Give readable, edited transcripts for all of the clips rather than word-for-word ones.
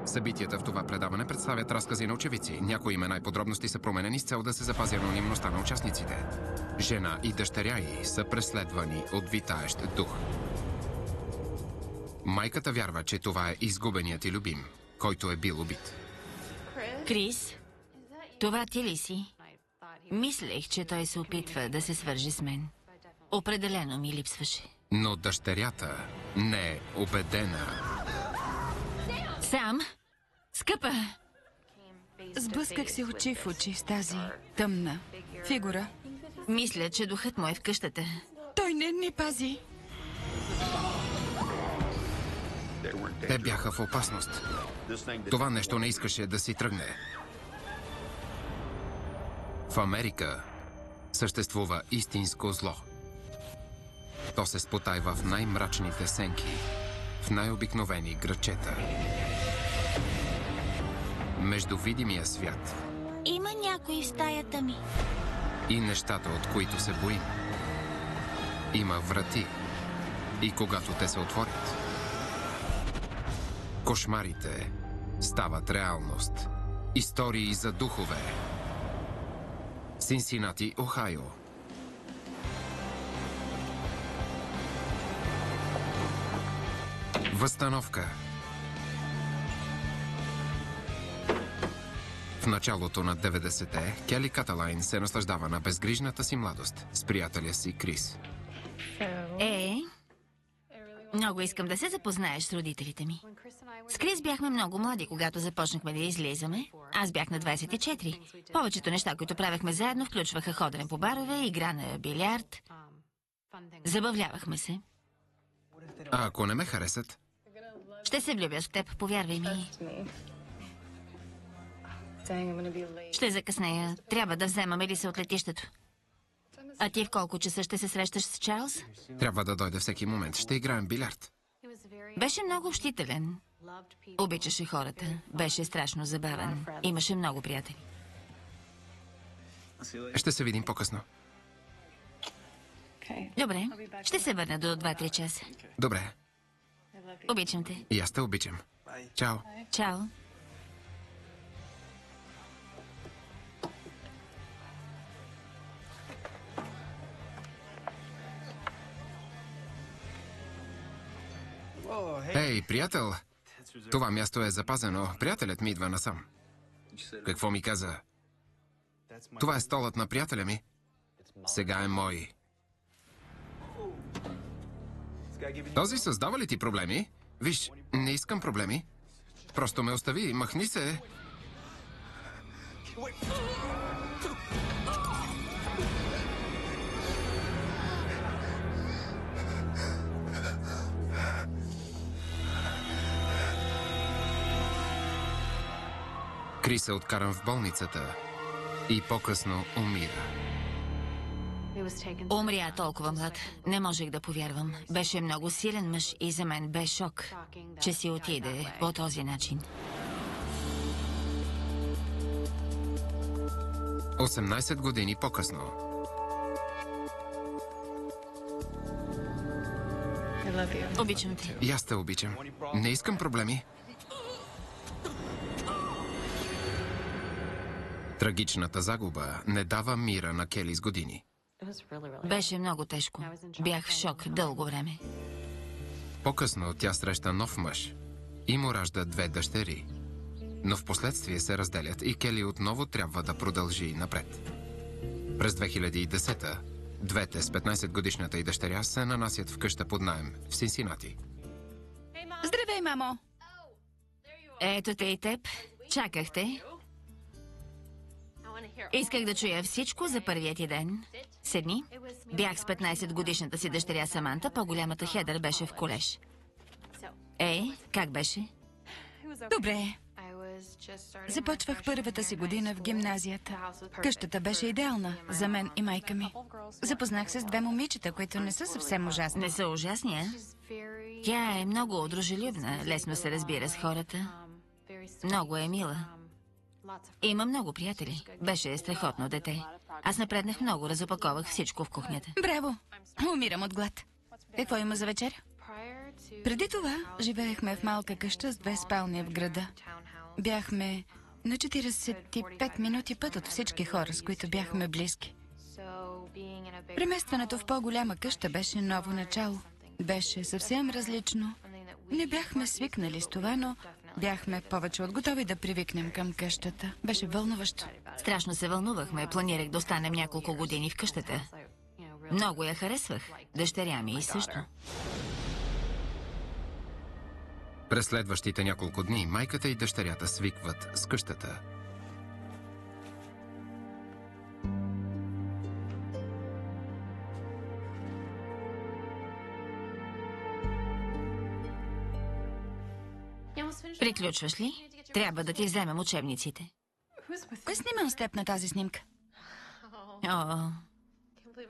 Събитията в това предаване представят разкази на очевидци. Някои имена и подробности са променени с цел да се запази анонимността на участниците. Жена и дъщеря й са преследвани от витаещ дух. Майката вярва, че това е изгубеният и любим, който е бил убит. Крис, това ти ли си? Мислех, че той се опитва да се свържи с мен. Определено ми липсваше. Но дъщерята не е убедена. Сам? Скъпа! Сблъсках се очи в очи с тази тъмна фигура. Мисля, че духът му е в къщата. Той не ни пази. Те бяха в опасност. Това нещо не искаше да си тръгне. В Америка съществува истинско зло. То се спотайва в най-мрачните сенки, в най-обикновени градчета. Между видимия свят Има някой в стаята ми. и нещата, от които се боим. Има врати. И когато те се отворят, кошмарите стават реалност. Истории за духове. Синсинати, Охайо. Възстановка. В началото на 90-те Кели Каталайн се наслаждава на безгрижната си младост с приятеля си Крис. Много искам да се запознаеш с родителите ми. С Крис бяхме много млади, когато започнахме да излизаме. Аз бях на 24. Повечето неща, които правехме заедно, включваха ходене по барове, игра на билярд. Забавлявахме се. А ако не ме харесат? Ще се влюбя в теб, повярвай ми. Ще закъснея. Трябва да вземаме ли се от летището? А ти в колко часа ще се срещаш с Чарлз? Трябва да дойде всеки момент. Ще играем билярд. Беше много общителен. Обичаше хората. Беше страшно забавен. Имаше много приятели. Ще се видим по-късно. Добре. Ще се върна до 2-3 часа. Добре. Обичам те. И аз те обичам. Чао. Чао. Ей, приятел! Това място е запазено. Приятелят ми идва насам. Какво ми каза? Това е столът на приятеля ми. Сега е мой. Този създава ли ти проблеми? Виж, не искам проблеми. Просто ме остави, махни се. Крис е откаран в болницата и по-късно умира. Умря толкова млад. Не можех да повярвам. Беше много силен мъж и за мен бе шок, че си отиде по този начин. 18 години по-късно. Обичам те. И аз те обичам. Не искам проблеми. Трагичната загуба не дава мира на Кели с години. Беше много тежко. Бях в шок дълго време. По-късно тя среща нов мъж и му ражда 2 дъщери. Но в последствие се разделят и Кели отново трябва да продължи напред. През 2010-та двете с 15-годишната и дъщеря се нанасят в къща под наем в Синсинати. Здравей, мамо! Ето те и теб. Чаках те. Исках да чуя всичко за първият ти ден. Седни. Бях с 15-годишната си дъщеря Саманта, по-голямата Хедър беше в колеж. Как беше? Добре. Започвах първата си година в гимназията. Къщата беше идеална за мен и майка ми. Запознах се с 2 момичета, които не са съвсем ужасни. Не са ужасни, а? Тя е много дружелюбна, лесно се разбира с хората. Много е мила. Има много приятели. Беше страхотно дете. Аз напреднах много, разопаковах всичко в кухнята. Браво! Умирам от глад. Какво има за вечер? Преди това живеехме в малка къща с 2 спални в града. Бяхме на 45 минути път от всички хора, с които бяхме близки. Преместването в по-голяма къща беше ново начало. Беше съвсем различно. Не бяхме свикнали с това, но бяхме повече от готови да привикнем към къщата. Беше вълнуващо. Страшно се вълнувахме. Планирах да останем няколко години в къщата. Много я харесвах. Дъщеря ми и също. През следващите няколко дни майката и дъщерята свикват с къщата. Приключваш ли? Трябва да ти вземем учебниците. Кой снимал с теб на тази снимка? О,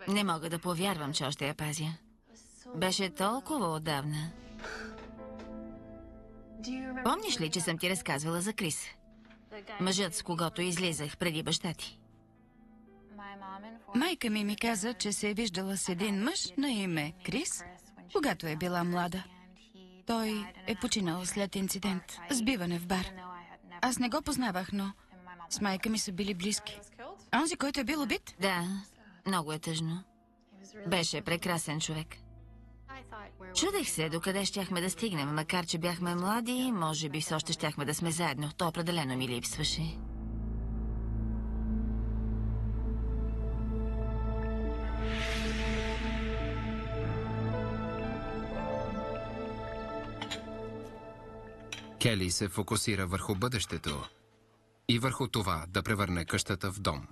не мога да повярвам, че още я пазя. Беше толкова отдавна. Помниш ли, че съм ти разказвала за Крис? Мъжът, с когото излизах преди баща ти. Майка ми каза, че се е виждала с един мъж на име Крис, когато е била млада. Той е починал след инцидент, сбиване в бар. Аз не го познавах, но с майка ми са били близки. Онзи, който е бил убит? Да, много е тъжно. Беше прекрасен човек. Чудех се докъде щяхме да стигнем, макар че бяхме млади, може би все още щяхме да сме заедно. То определено ми липсваше. Кели се фокусира върху бъдещето и върху това да превърне къщата в дом.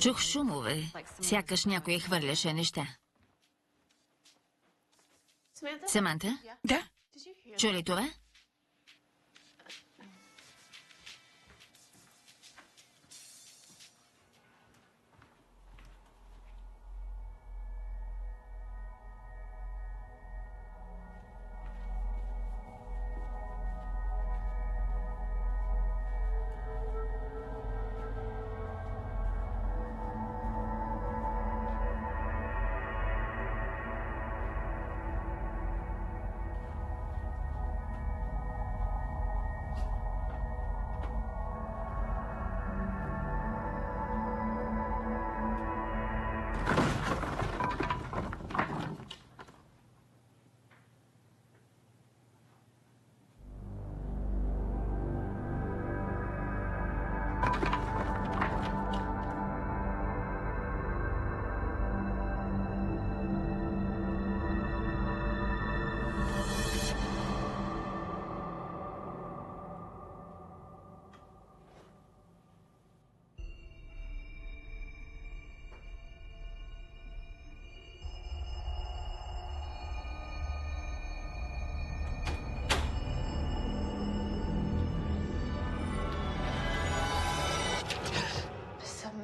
Чух шумове, сякаш някой хвърляше неща. Саманта? Да. Чу ли това?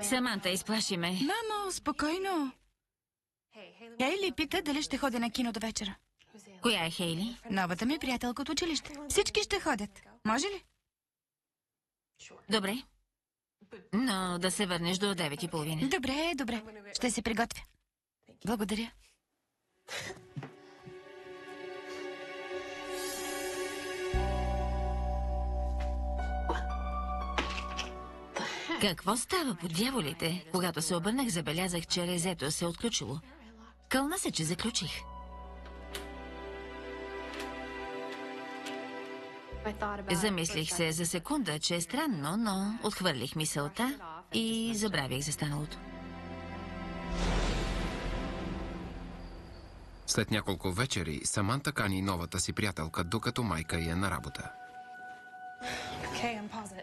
Саманта, изплаши ме. Мамо, спокойно. Хейли пита дали ще ходя на кино до вечера. Коя е Хейли? Новата ми приятелка от училище. Всички ще ходят. Може ли? Добре. Но да се върнеш до 9:30. Добре, добре. Ще се приготвя. Благодаря. Какво става по дяволите? Когато се обърнах, забелязах, че резето се е отключило. Кълна се, че заключих. Замислих се за секунда, че е странно, но отхвърлих мисълта и забравих за станалото. След няколко вечери, Саманта кани новата си приятелка, докато майка й е на работа.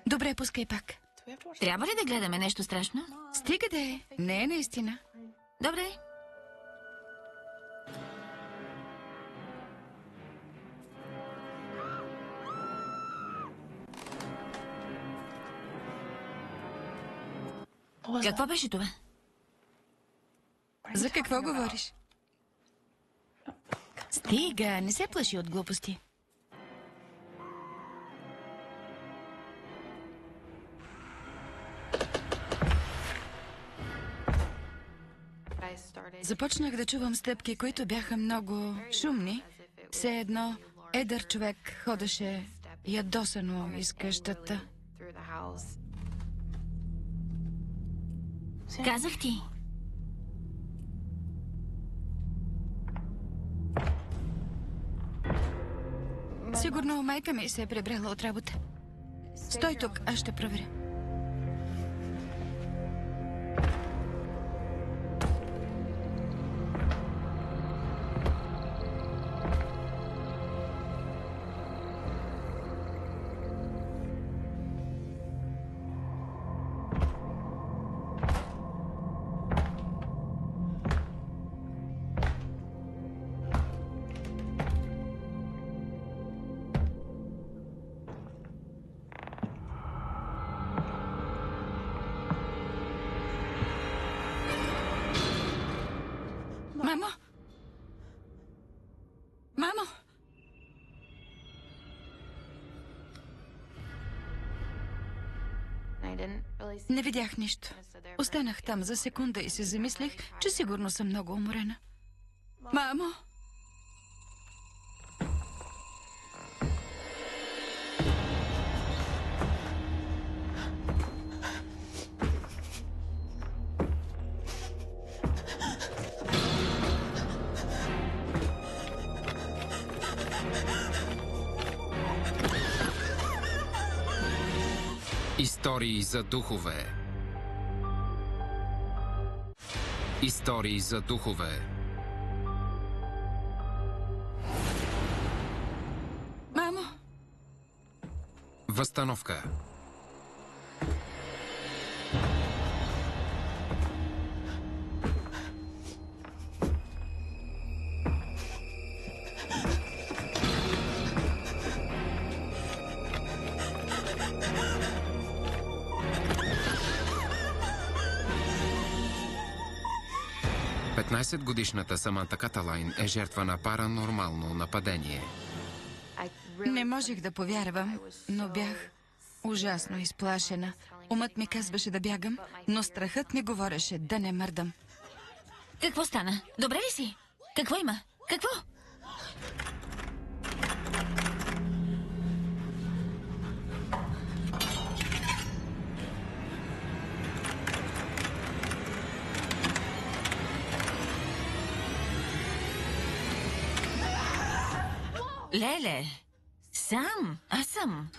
Добре, пускай пак. Трябва ли да гледаме нещо страшно? Стига да е. Не е наистина. Добре. Какво беше това? За какво говориш? Стига, не се плаши от глупости. Започнах да чувам стъпки, които бяха много шумни. Все едно едър човек ходеше ядосано из къщата. Казах ти. Сигурно майка ми се е прибрала от работа. Стой тук, аз ще проверя. Мамо! Мамо! Не видях нищо. Останах там за секунда и се замислих, че сигурно съм много уморена. Мамо! Истории за духове. Истории за духове. Мамо! Възстановка. Годишната Саманта Каталайн е жертва на паранормално нападение. Не можех да повярвам, но бях ужасно изплашена. Умът ми казваше да бягам, но страхът ми говореше да не мърдам. Какво стана? Добре ли си? Какво има? Какво? Леле, аз съм.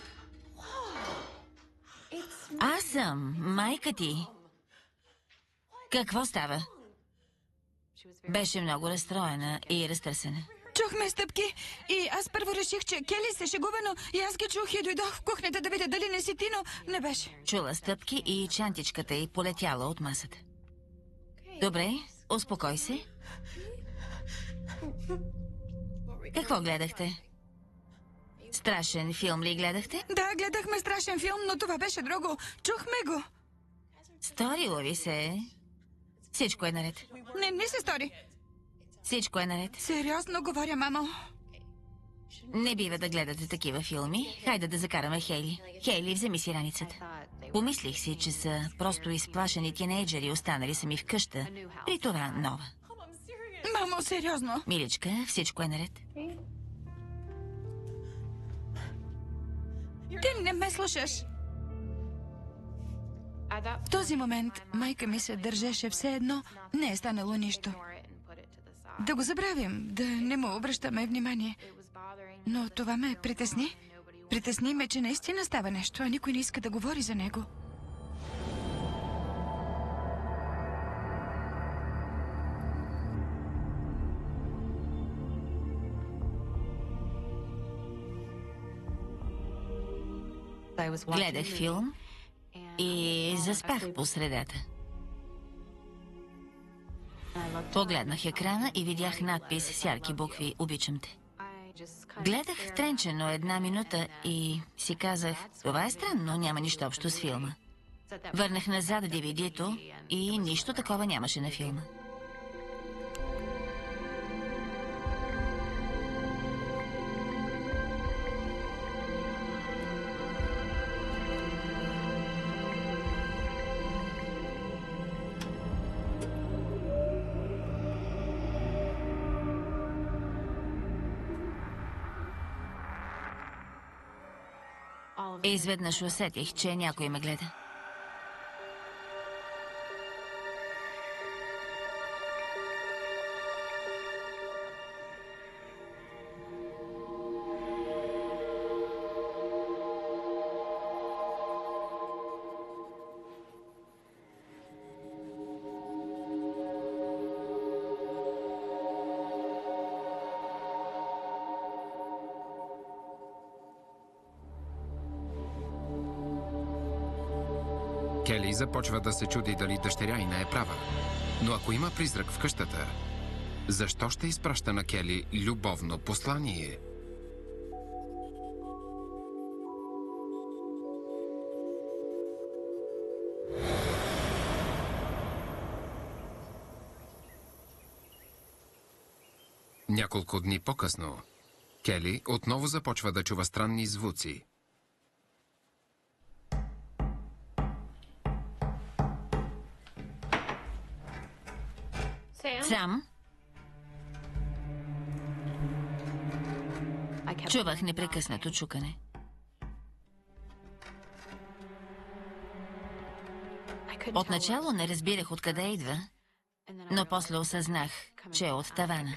Аз съм майка ти. Какво става? Беше много разстроена и разтърсена. Чухме стъпки и аз първо реших, че Кели се шегува, но и аз ги чух и дойдох в кухнята да видя дали не си ти, но не беше. Чула стъпки и чантичката й полетяла от масата. Добре, успокой се. Какво гледахте? Страшен филм ли гледахте? Да, гледахме страшен филм, но това беше друго. Чухме го. Сторило ви се. Всичко е наред. Не се стори. Всичко е наред. Сериозно говоря, мамо. Не бива да гледате такива филми. Хайде да закараме Хейли. Хейли, вземи си раницата. Помислих си, че са просто изплашени тинейджери, останали сами в къща. При това нова. Мамо, сериозно. Миличка, всичко е наред. Ти не ме слушаш. В този момент майка ми се държеше все едно. Не е станало нищо. Да го забравим, да не му обръщаме внимание. Но това ме притесни. Притесни ме, че наистина става нещо, а никой не иска да говори за него. Гледах филм и заспах по средата. Погледнах екрана и видях надпис с ярки букви "Обичам те". Гледах тренчено 1 минута и си казах, това е странно, няма нищо общо с филма. Върнах назад DVD-то и нищо такова нямаше на филма. Изведнъж усетих, че някой ме гледа. Кели започва да се чуди дали дъщеря й не е права. Но ако има призрак в къщата, защо ще изпраща на Кели любовно послание? Няколко дни по-късно, Кели отново започва да чува странни звуци. Сам? Чувах непрекъснато чукане. Отначало не разбирах откъде идва, но после осъзнах, че е от тавана.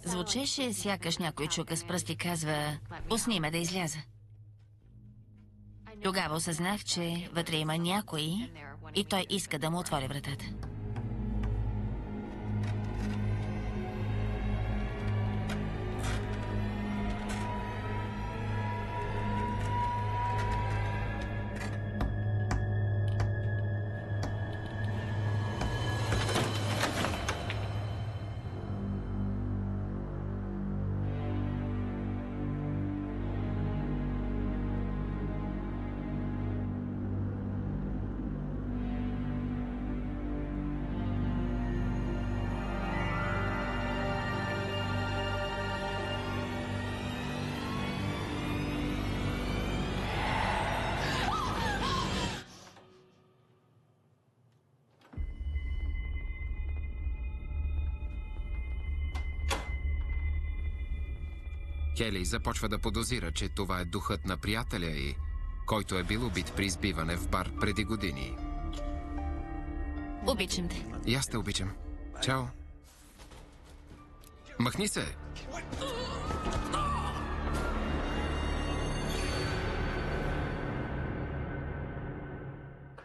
Звучеше, сякаш някой чука с пръст и казва: "Пусни ме да изляза." Тогава осъзнах, че вътре има някой и той иска да му отвори вратата. Кели започва да подозира, че това е духът на приятеля й, който е бил убит при избиване в бар преди години. Обичам те. И аз те обичам. Чао. Махни се!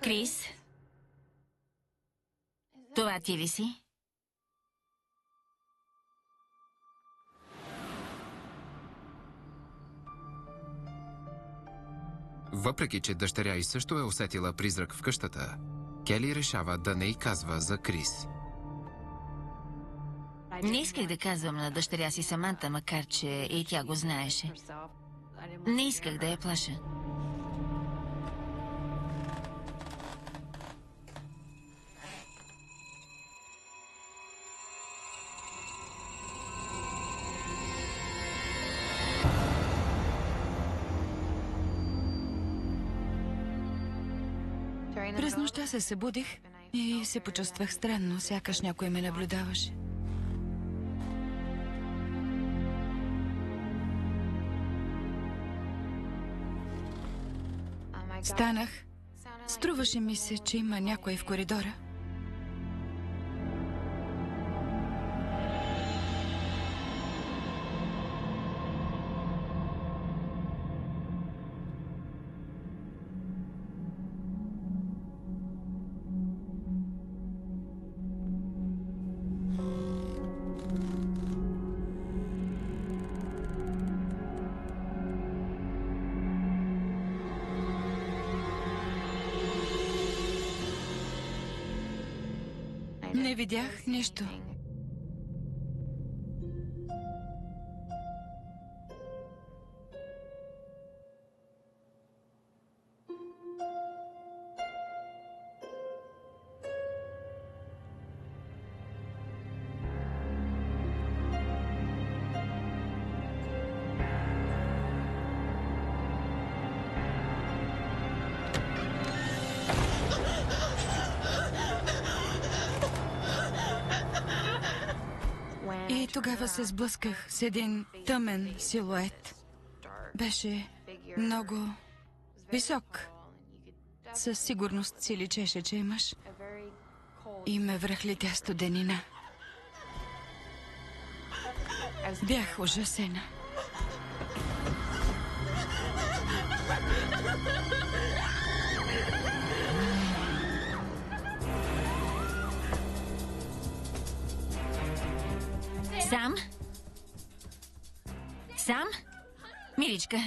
Крис? Това ти ли си? Въпреки че дъщеря й също е усетила призрак в къщата, Кели решава да не й казва за Крис. Не исках да казвам на дъщеря си Саманта, макар че и тя го знаеше. Не исках да я плаша. През нощта се събудих и се почувствах странно, сякаш някой ме наблюдаваше. Станах. Струваше ми се, че има някой в коридора. Не видях нищо. И тогава се сблъсках с един тъмен силует. Беше много висок. Със сигурност си личеше, че е мъж. И ме връхлетя студенина. Бях ужасена. Сам? Сам? Миличка,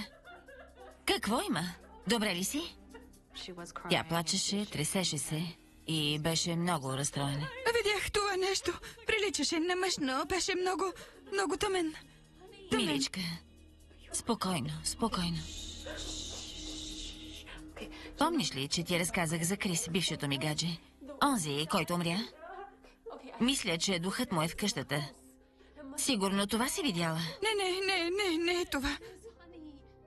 какво има? Добре ли си? Тя плачеше, тресеше се и беше много разстроена. Видях това нещо. Приличаше на мъж, но беше много тъмен. Миличка, спокойно, спокойно. Помниш ли, че ти разказах за Крис, бившето ми гадже? Онзи, който умря? Мисля, че духът му е в къщата. Сигурно това си видяла. Не е това.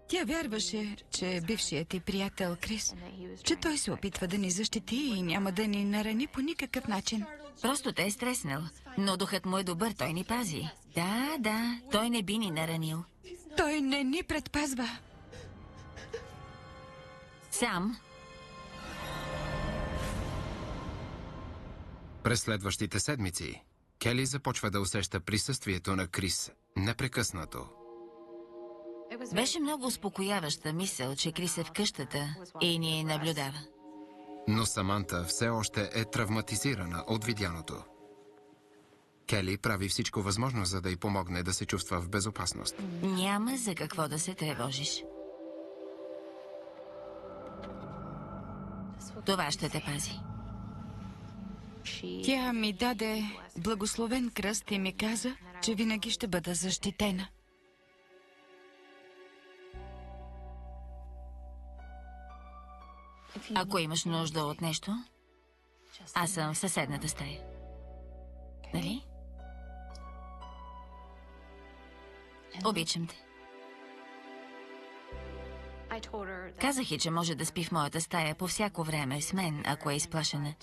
Тя вярваше, че бившият ти приятел Крис, че той се опитва да ни защити и няма да ни нарани по никакъв начин. Просто те е стреснал, но духът му е добър, той ни пази. Да, той не би ни наранил. Той не ни предпазва. Сам? През следващите седмици Кели започва да усеща присъствието на Крис непрекъснато. Беше много успокояваща мисъл, че Крис е в къщата и ни наблюдава. Но Саманта все още е травматизирана от видяното. Кели прави всичко възможно, за да й помогне да се чувства в безопасност. Няма за какво да се тревожиш. Това ще те пази. Тя ми даде благословен кръст и ми каза, че винаги ще бъда защитена. Ако имаш нужда от нещо, аз съм в съседната стая. Нали? Обичам те. Казах и, че може да спи в моята стая по всяко време с мен, ако е изплашена.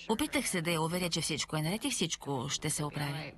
Опитах се да я уверя, че всичко е наред и всичко ще се оправи.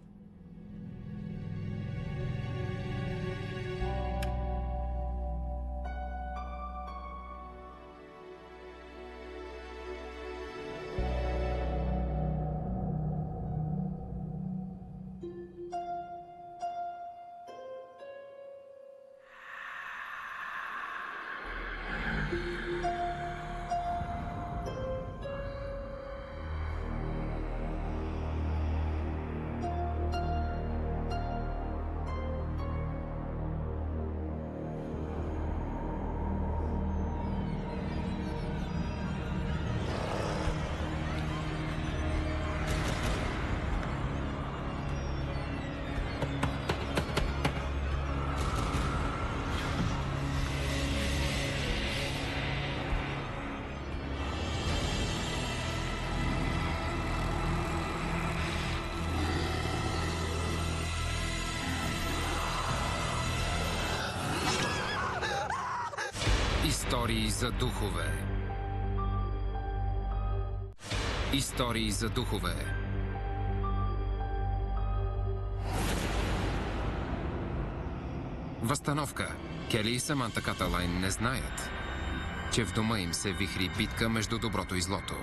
Истории за духове. Истории за духове. Възстановка. Кели и Саманта Каталайн не знаят, че в дома им се вихри битка между доброто и злото.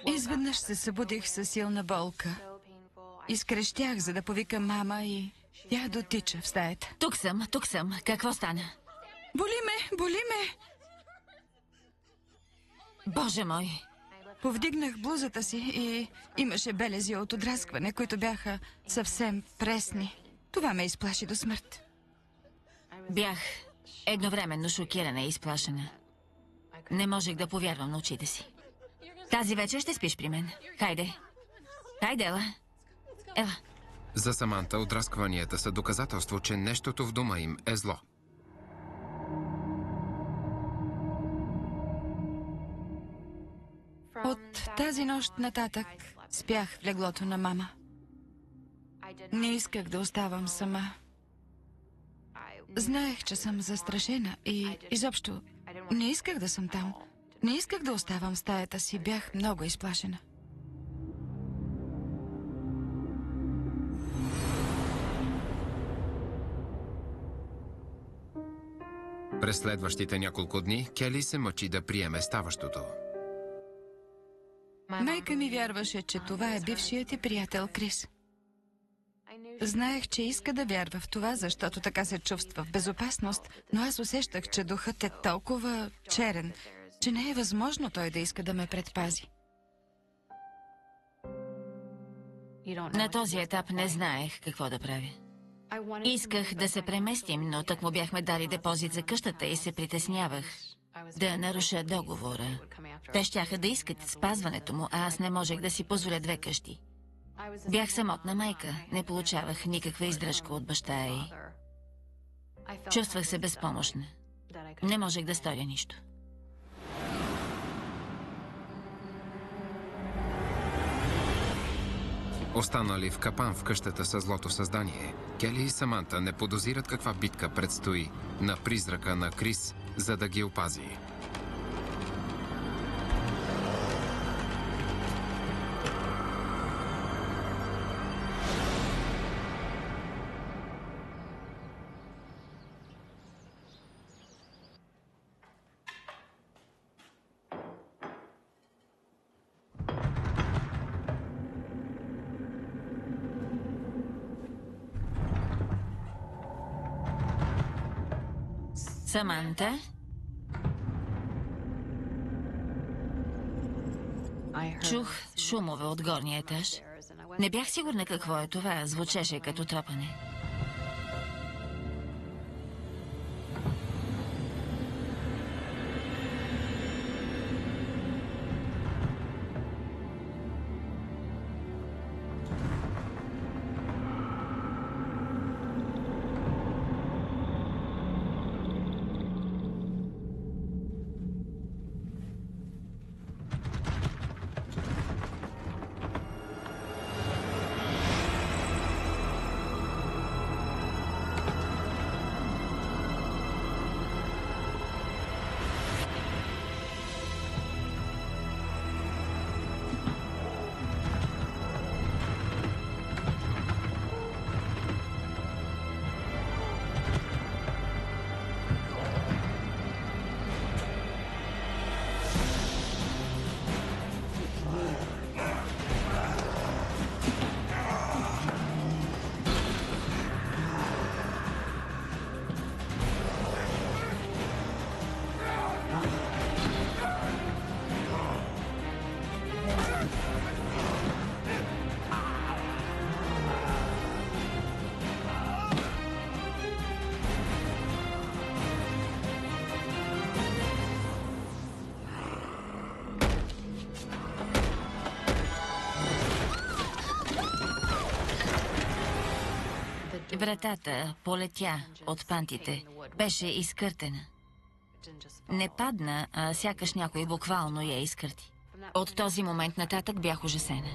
Изведнъж се събудих със силна болка. Изкрещях, за да повикам мама и тя дотича в стаята. Тук съм. Какво стана? Боли ме! Боже мой! Повдигнах блузата си и имаше белези от отраскване, които бяха съвсем пресни. Това ме изплаши до смърт. Бях едновременно шокирана и изплашена. Не можех да повярвам на очите си. Тази вечер ще спиш при мен. Хайде, ела. За Саманта отраскванията са доказателство, че нещото в дома им е зло. От тази нощ нататък спях в леглото на мама. Не исках да оставам сама. Знаех, че съм застрашена и изобщо не исках да съм там. Не исках да оставам в стаята си. Бях много изплашена. През следващите няколко дни Кели се мъчи да приеме ставащото. Майка ми вярваше, че това е бившият ти приятел Крис. Знаех, че иска да вярва в това, защото така се чувства в безопасност, но аз усещах, че духът е толкова черен, че не е възможно той да иска да ме предпази. На този етап не знаех какво да правя. Исках да се преместим, но так му бяхме дали депозит за къщата и се притеснявах да наруша договора. Те щяха да искат спазването му, а аз не можех да си позволя две къщи. Бях самотна майка, не получавах никаква издръжка от баща й. Чувствах се безпомощна. Не можех да сторя нищо. Останали в капан в къщата с злото създание, Кели и Саманта не подозират каква битка предстои на призрака на Крис, за да ги опази. Саманта? Чух шумове от горния етаж. Не бях сигурна какво е това. Звучеше като тропане. Вратата полетя от пантите. Беше изкъртена. Не падна, а сякаш някой буквално я изкърти. От този момент нататък бях ужасена.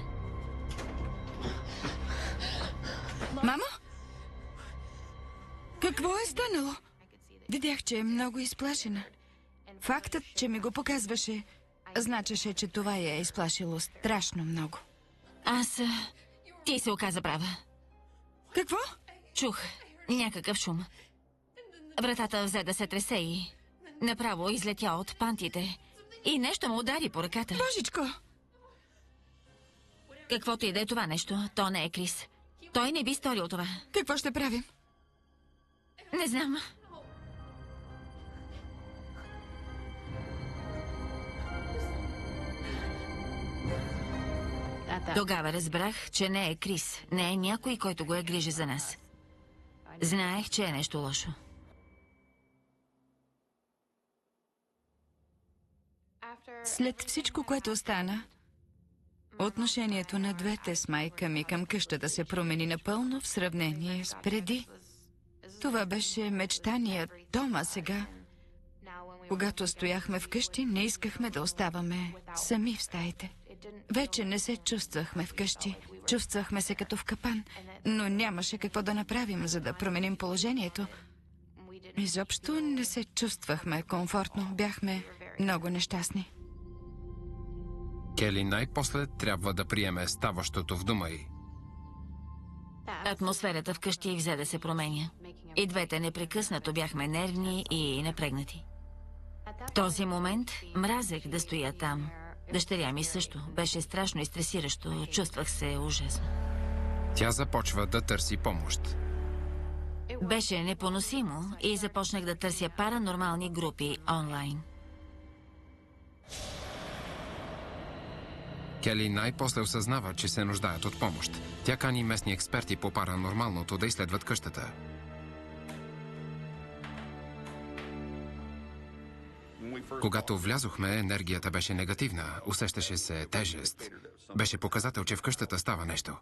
Мамо? Какво е станало? Видях, че е много изплашена. Фактът, че ми го показваше, значеше, че това я е изплашило страшно много. Ти се оказа права. Какво? Чух някакъв шум. Вратата взе да се тресе и направо излетя от пантите. И нещо му удари по ръката. Божичко! Каквото и да е това нещо, то не е Крис. Той не би сторил това. Какво ще правим? Не знам. Тогава разбрах, че не е Крис. Не е някой, който го е грижи за нас. Знаех, че е нещо лошо. След всичко, което стана, Отношението на двете с майка ми към къщата се промени напълно в сравнение с преди. Това беше мечтаният дом, а сега, когато стояхме вкъщи, не искахме да оставаме сами в стаите. Вече не се чувствахме вкъщи. Чувствахме се като в капан, но нямаше какво да направим, за да променим положението. Изобщо не се чувствахме комфортно. Бяхме много нещастни. Кели най-после трябва да приеме ставащото в дома й. Атмосферата вкъщи взе да се променя. И двете непрекъснато бяхме нервни и напрегнати. В този момент мразех да стоя там. Дъщеря ми също. Беше страшно и стресиращо. Чувствах се ужасно. Тя започва да търси помощ. Беше непоносимо и започнах да търся паранормални групи онлайн. Кели най-после осъзнава, че се нуждаят от помощ. Тя кани местни експерти по паранормалното да изследват къщата. Когато влязохме, енергията беше негативна, усещаше се тежест. Беше показател, че в къщата става нещо.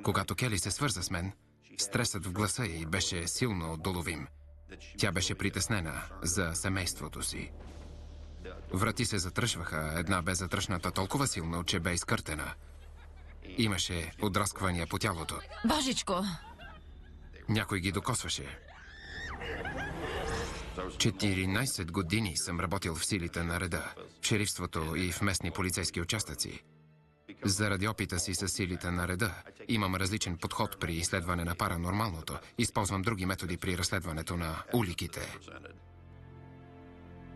Когато Кели се свърза с мен, стресът в гласа й беше силно доловим. Тя беше притеснена за семейството си. Врати се затръшваха, една бе затръшната толкова силно, че бе изкъртена. Имаше отрасквания по тялото. Божичко! Някой ги докосваше. 14 години съм работил в силите на реда, в шерифството и в местни полицейски участъци. Заради опита си с силите на реда, имам различен подход при изследване на паранормалното. Използвам други методи при разследването на уликите.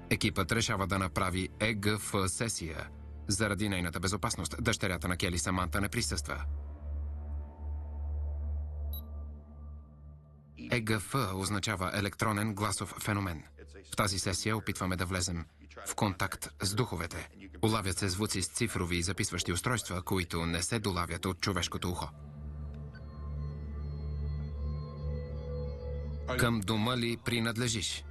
Екипът решава да направи ЕГФ сесия. Заради нейната безопасност, дъщерята на Кели Саманта не присъства. ЕГФ означава електронен гласов феномен. В тази сесия опитваме да влезем в контакт с духовете. Улавят се звуци с цифрови записващи устройства, които не се долавят от човешкото ухо. Към дома ли принадлежиш?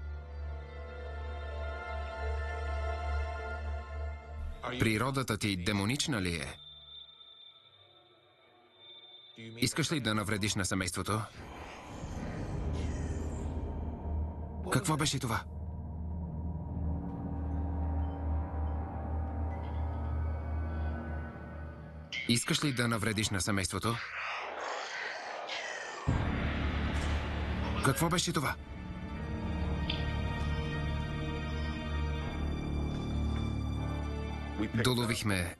Природата ти демонична ли е? Искаш ли да навредиш на семейството? Какво беше това? Искаш ли да навредиш на семейството? Какво беше това? Доловихме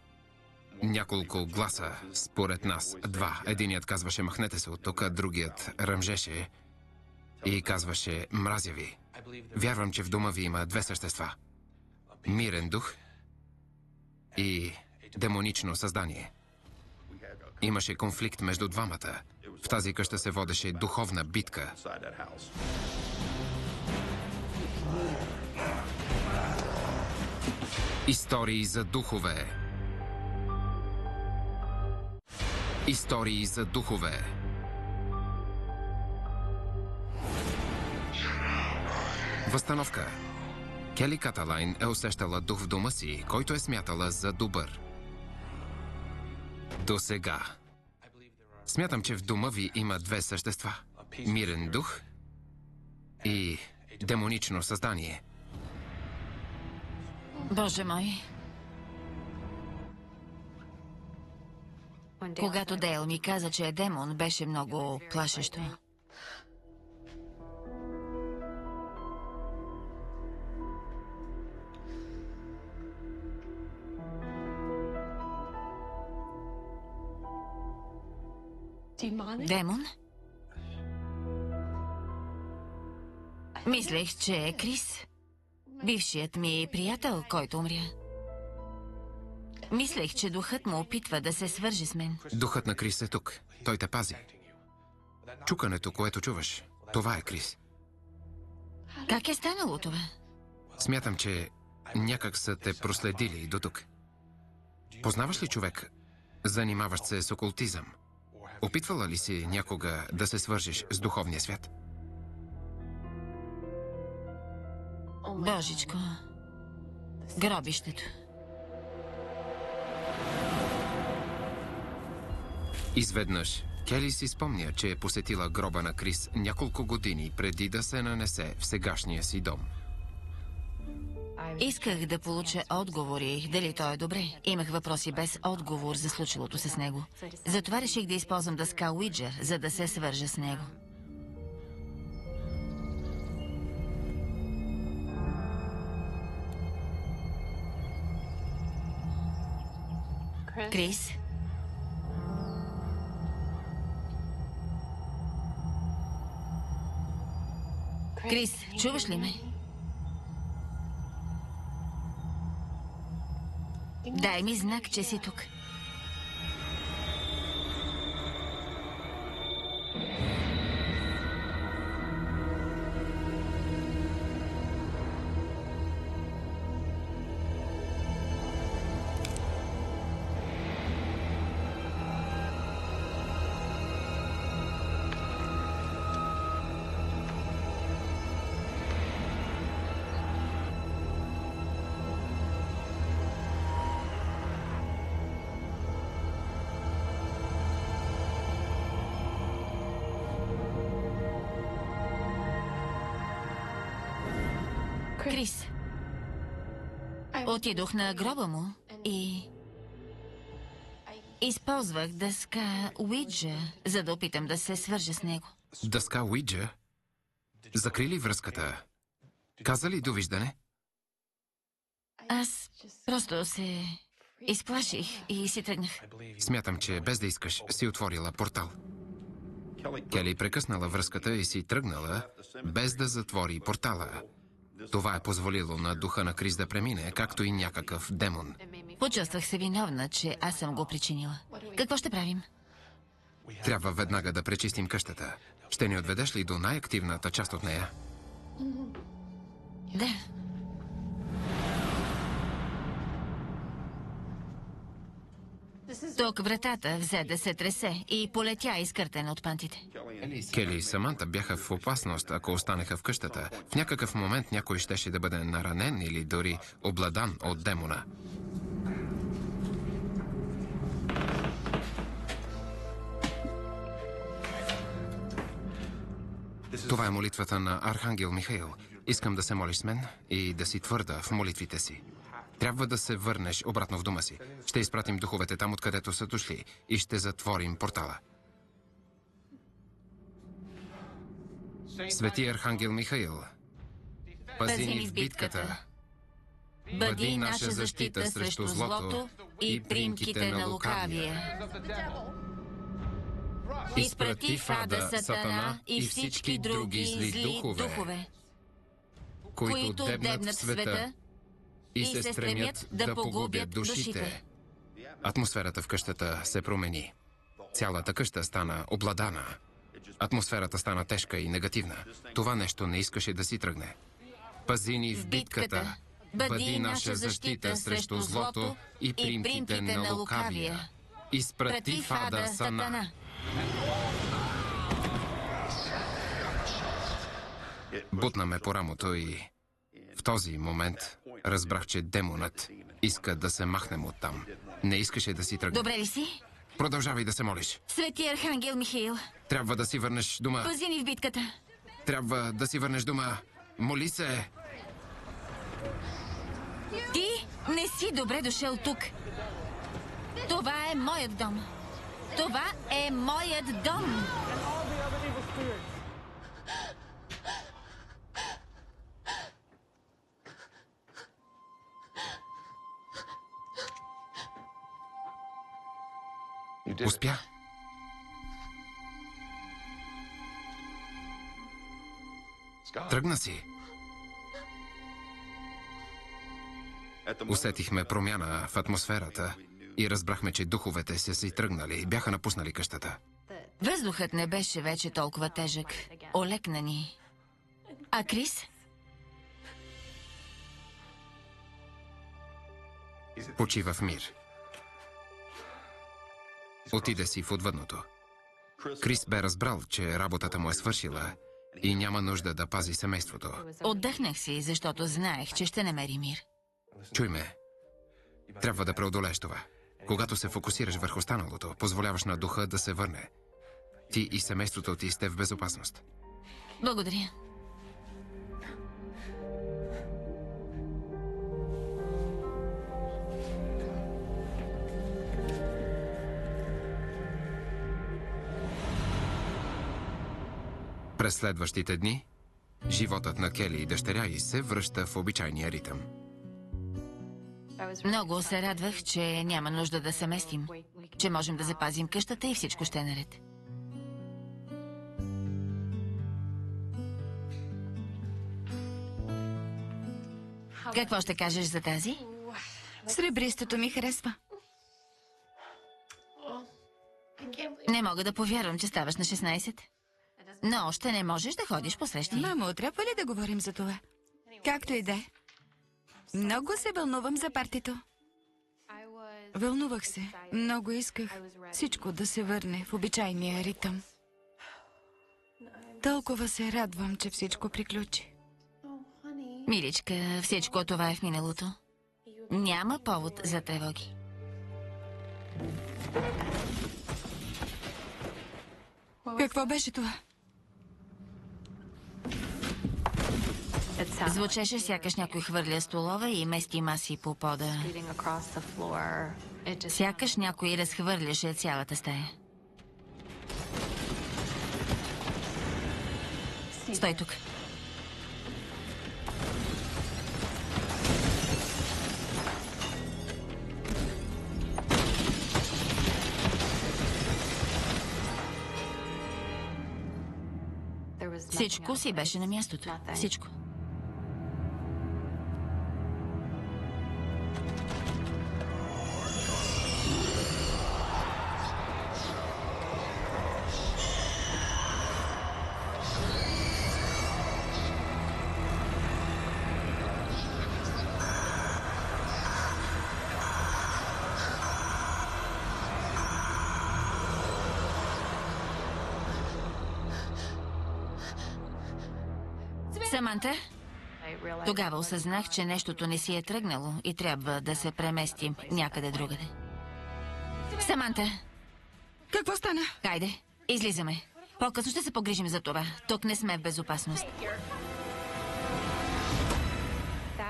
няколко гласа, според нас. Два. Единият казваше "махнете се от тук", другият ръмжеше и казваше "мразя ви". Вярвам, че в дома ви има две същества. Мирен дух и демонично създание. Имаше конфликт между двамата. В тази къща се водеше духовна битка. Истории за духове. Истории за духове. Възстановка. Кели Каталайн е усещала дух в дома си, който е смятала за добър. До сега. Смятам, че в дома ви има две същества. Мирен дух и демонично създание. Боже мой! Когато Дейл ми каза, че е демон, беше много плашещо. Демон? Мислех, че е Крис. Бившият ми приятел, който умря. Мислех, че духът му опитва да се свърже с мен. Духът на Крис е тук. Той те пази. Чукането, което чуваш, това е Крис. Как е станало това? Смятам, че някак са те проследили до тук. Познаваш ли човек, занимаващ се с окултизъм? Опитвала ли си някога да се свържеш с духовния свят? Божичко, гробището. Изведнъж Кели си спомня, че е посетила гроба на Крис няколко години преди да се нанесе в сегашния си дом. Исках да получа отговори, дали той е добре. Имах въпроси без отговор за случилото се с него. Затова реших да използвам дъска Уиджа, за да се свържа с него. Крис? Крис, чуваш ли ме? Дай ми знак, че си тук. Крис, отидох на гроба му и използвах дъска Уиджа, за да опитам да се свържа с него. Дъска Уиджа? Закри ли връзката? Каза ли довиждане? Аз просто се изплаших и си тръгнах. Смятам, че без да искаш си отворила портал. Кели прекъснала връзката и си тръгнала, без да затвори портала. Това е позволило на духа на Крис да премине, както и някакъв демон. Почувствах се виновна, че аз съм го причинила. Какво ще правим? Трябва веднага да пречистим къщата. Ще ни отведеш ли до най-активната част от нея? Да. Тук вратата взе да се тресе и полетя изкъртена от пантите. Кели и Саманта бяха в опасност, ако останеха в къщата. В някакъв момент някой щеше да бъде наранен или дори обладан от демона. Това е молитвата на Архангел Михаил. Искам да се молиш с мен и да си твърда в молитвите си. Трябва да се върнеш обратно в дома си. Ще изпратим духовете там, откъдето са дошли, и ще затворим портала. Свети Архангел Михаил, пази ни в битката. Бъди наша защита срещу злото и примките на лукавия. Изпрати в ада Сатана и всички други зли духове, които дебнат в света и се стремят да погубят душите. Атмосферата в къщата се промени. Цялата къща стана обладана. Атмосферата стана тежка и негативна. Това нещо не искаше да си тръгне. Пази ни в битката. Бъди наша защита срещу злото и примките на лукавия. Изпрати в ада Сатана. Бутна ме по рамото и в този момент разбрах, че демонът иска да се махнем оттам. Не искаше да си тръгне. Добре ли си? Продължавай да се молиш. Свети Архангел Михаил, Трябва да си върнеш дома. пази ни в битката. Трябва да си върнеш дома. Моли се. Ти не си добре дошъл тук. Това е моят дом. Това е моят дом. Успя. Тръгна си. Усетихме промяна в атмосферата и разбрахме, че духовете са си тръгнали, бяха напуснали къщата. Въздухът не беше вече толкова тежък. Олекна ни. А Крис? Почива в мир. Отиде си в отвъдното. Крис бе разбрал, че работата му е свършила и няма нужда да пази семейството. Отдъхнах си, защото знаех, че ще намери мир. Чуй ме. Трябва да преодолееш това. Когато се фокусираш върху станалото, позволяваш на духа да се върне. Ти и семейството ти сте в безопасност. Благодаря. През следващите дни, животът на Кели и дъщеря й се връща в обичайния ритъм. Много се радвах, че няма нужда да се местим, че можем да запазим къщата и всичко ще е наред. Какво ще кажеш за тази? Сребристото ми харесва. Не мога да повярвам, че ставаш на 16. Но още не можеш да ходиш по срещи. Мамо, трябва ли да говорим за това? Както и да е. Много се вълнувам за партито. Вълнувах се. Много исках всичко да се върне в обичайния ритъм. Толкова се радвам, че всичко приключи. Миличка, всичко това е в миналото. Няма повод за тревоги. Какво беше това? Звучеше сякаш някой хвърля столове и мести маси по пода. Сякаш някой разхвърляше цялата стая. Стой тук. Всичко си беше на мястото. Всичко. Саманта, тогава осъзнах, че нещото не си е тръгнало и трябва да се преместим някъде другаде. Саманта! Какво стана? Хайде, излизаме. По-късно ще се погрижим за това. Тук не сме в безопасност.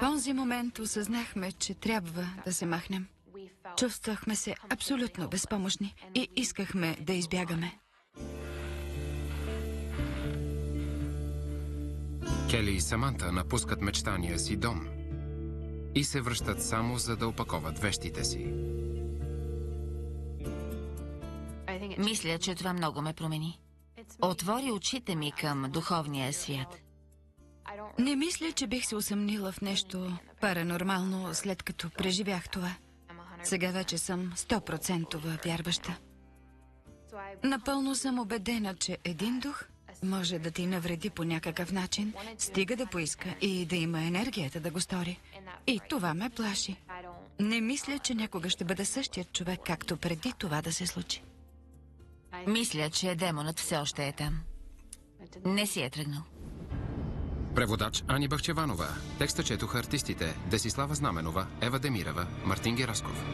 В онзи момент осъзнахме, че трябва да се махнем. Чувствахме се абсолютно безпомощни и искахме да избягаме. Кели и Саманта напускат мечтания си дом и се връщат само за да опаковат вещите си. Мисля, че това много ме промени. Отвори очите ми към духовния свят. Не мисля, че бих се усъмнила в нещо паранормално, след като преживях това. Сега вече съм 100% вярваща. Напълно съм убедена, че един дух може да ти навреди по някакъв начин, стига да поиска и да има енергията да го стори. И това ме плаши. Не мисля, че някога ще бъда същият човек, както преди това да се случи. Мисля, че демонът все още е там. Не си е тръгнал. Преводач Ани Бахчеванова. Текста четоха артистите Десислава Знаменова, Ева Демирова, Мартин Герасков.